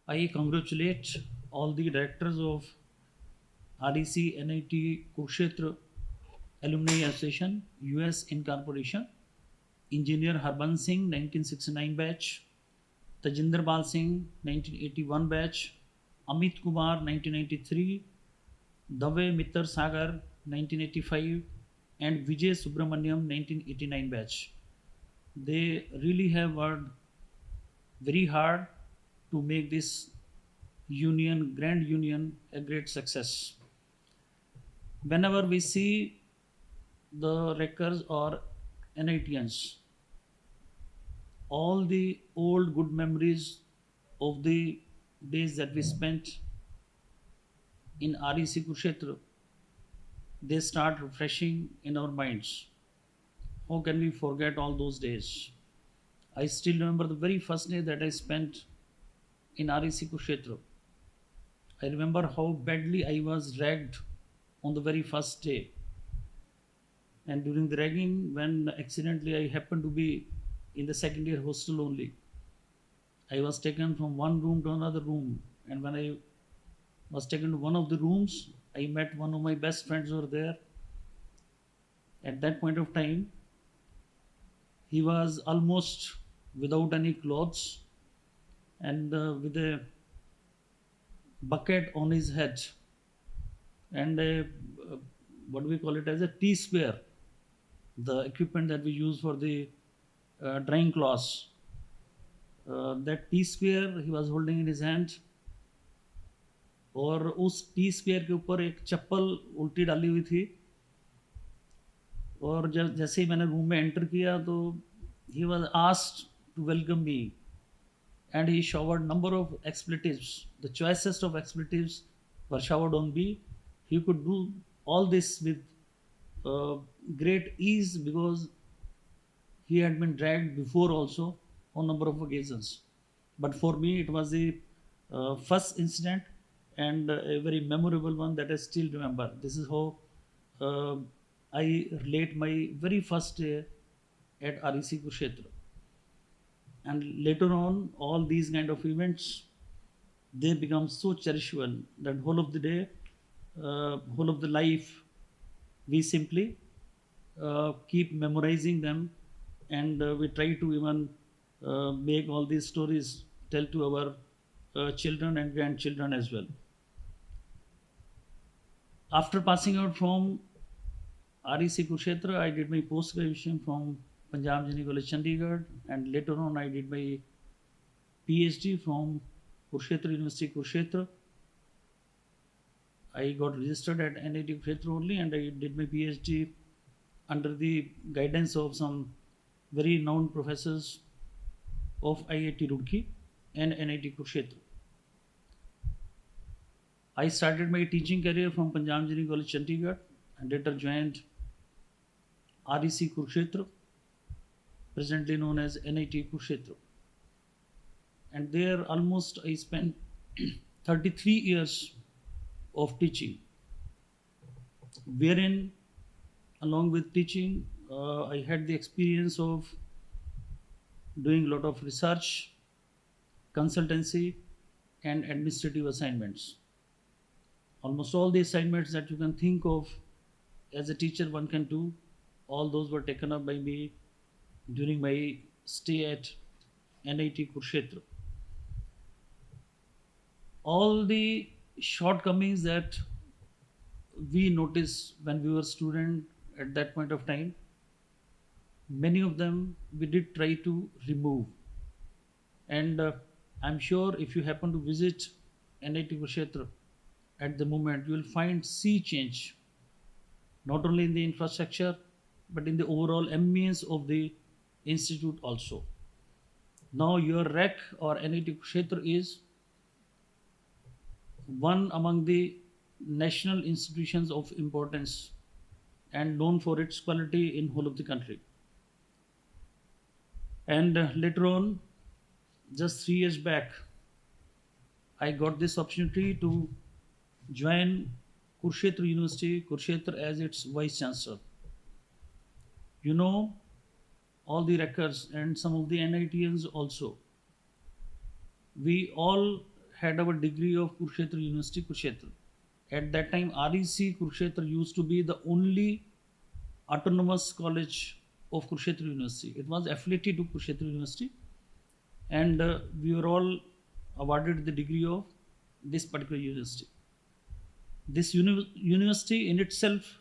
I congratulate all the directors of REC NIT Kurukshetra Alumni Association, US Incorporation, Engineer Harbans Singh, 1969 batch, Tajinder Bal Singh, 1981 batch, Amit Kumar, 1993, Dave Mittar Sagar, 1985, and Vijay Subramaniam, 1989 batch. They really have worked very hard to make this grand union, a great success. Whenever we see the records or NITians, all the old good memories of the days that we spent in REC Kurukshetra, they start refreshing in our minds. How can we forget all those days? I still remember the very first day that I spent in REC Kurukshetra. I remember how badly I was ragged on the very first day. And during the ragging, when accidentally I happened to be in the second year hostel only, I was taken from one room to another room. And when I was taken to one of the rooms, I met one of my best friends over there. At that point of time, he was almost without any clothes and with a bucket on his head and a, what do we call it, as a T square, the equipment that we use for the drying cloths. That T square he was holding in his hand और उस T square के ऊपर एक चप्पल उल्टी डाली हुई थी और जब जैसे ही मैंने रूम में एंटर किया तो he was asked to welcome me and he showered number of expletives. The choicest of expletives were showered on me. He could do all this with great ease because he had been dragged before also on number of occasions. But for me, it was the first incident and a very memorable one that I still remember. This is how uh, I relate my very first day at REC Kurukshetra. And later on all these kind of events, they become so cherishable that whole of the day, whole of the life, we simply keep memorizing them, and we try to even make all these stories tell to our children and grandchildren as well. After passing out from REC Kurukshetra, I did my post graduation from Punjab Engineering College, Chandigarh, and later on I did my PhD from Kurukshetra University, Kurukshetra. I got registered at NIT Kurukshetra only, and I did my PhD under the guidance of some very known professors of IIT Roorkee and NIT Kurukshetra. I started my teaching career from Punjab Engineering College, Chandigarh, and later joined REC Kurukshetra, presently known as NIT Kurukshetra. And there almost I spent 33 years of teaching, wherein along with teaching, I had the experience of doing a lot of research, consultancy, and administrative assignments. Almost all the assignments that you can think of as a teacher one can do, all those were taken up by me during my stay at NIT Kurukshetra. All the shortcomings that we noticed when we were student at that point of time, many of them we did try to remove. And I'm sure if you happen to visit NIT Kurukshetra at the moment, you will find sea change, not only in the infrastructure, but in the overall ambience of the institute also. Now your REC or NIT Kurukshetra is one among the national institutions of importance and known for its quality in whole of the country. And later on, just 3 years back, I got this opportunity to join Kurukshetra University, Kurukshetra as its vice chancellor. You know, all the records and some of the NITians also, we all had our degree of Kurukshetra University, Kurukshetra. At that time, REC Kurukshetra used to be the only autonomous college of Kurukshetra University. It was affiliated to Kurukshetra University, and we were all awarded the degree of this particular university. This university in itself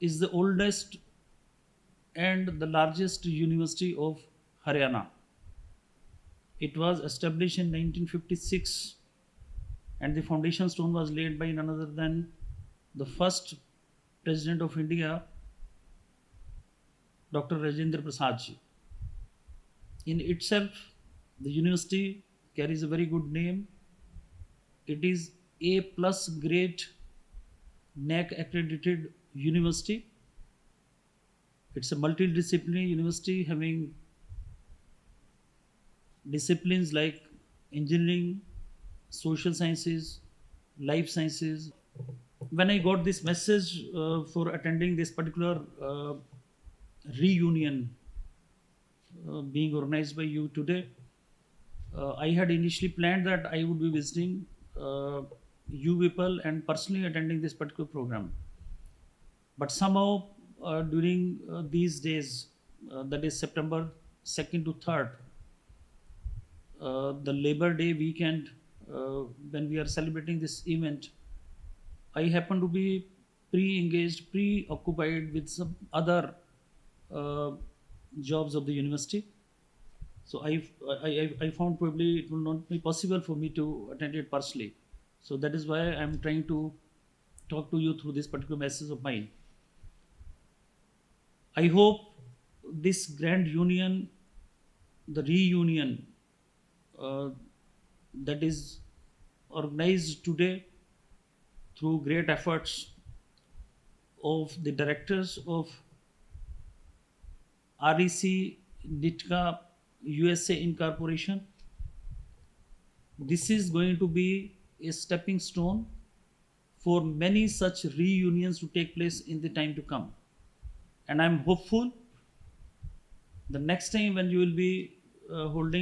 is the oldest and the largest university of Haryana. It was established in 1956, and the foundation stone was laid by none other than the first President of India, Dr. Rajendra Prasad ji. In itself, the university carries a very good name. It is A plus grade NAC accredited university. It's a multidisciplinary university having disciplines like engineering, social sciences, life sciences. When I got this message for attending this particular reunion being organized by you today, I had initially planned that I would be visiting you people and personally attending this particular program. But somehow during these days, that is September 2nd to 3rd, the Labor Day weekend, when we are celebrating this event, I happen to be pre-engaged, preoccupied with some other jobs of the university. So I found probably it will not be possible for me to attend it personally. So that is why I'm trying to talk to you through this particular message of mine. I hope this grand union, the reunion that is organized today through great efforts of the directors of RECNITKA USA Incorporation. This is going to be a stepping stone for many such reunions to take place in the time to come. And I'm hopeful the next time when you will be holding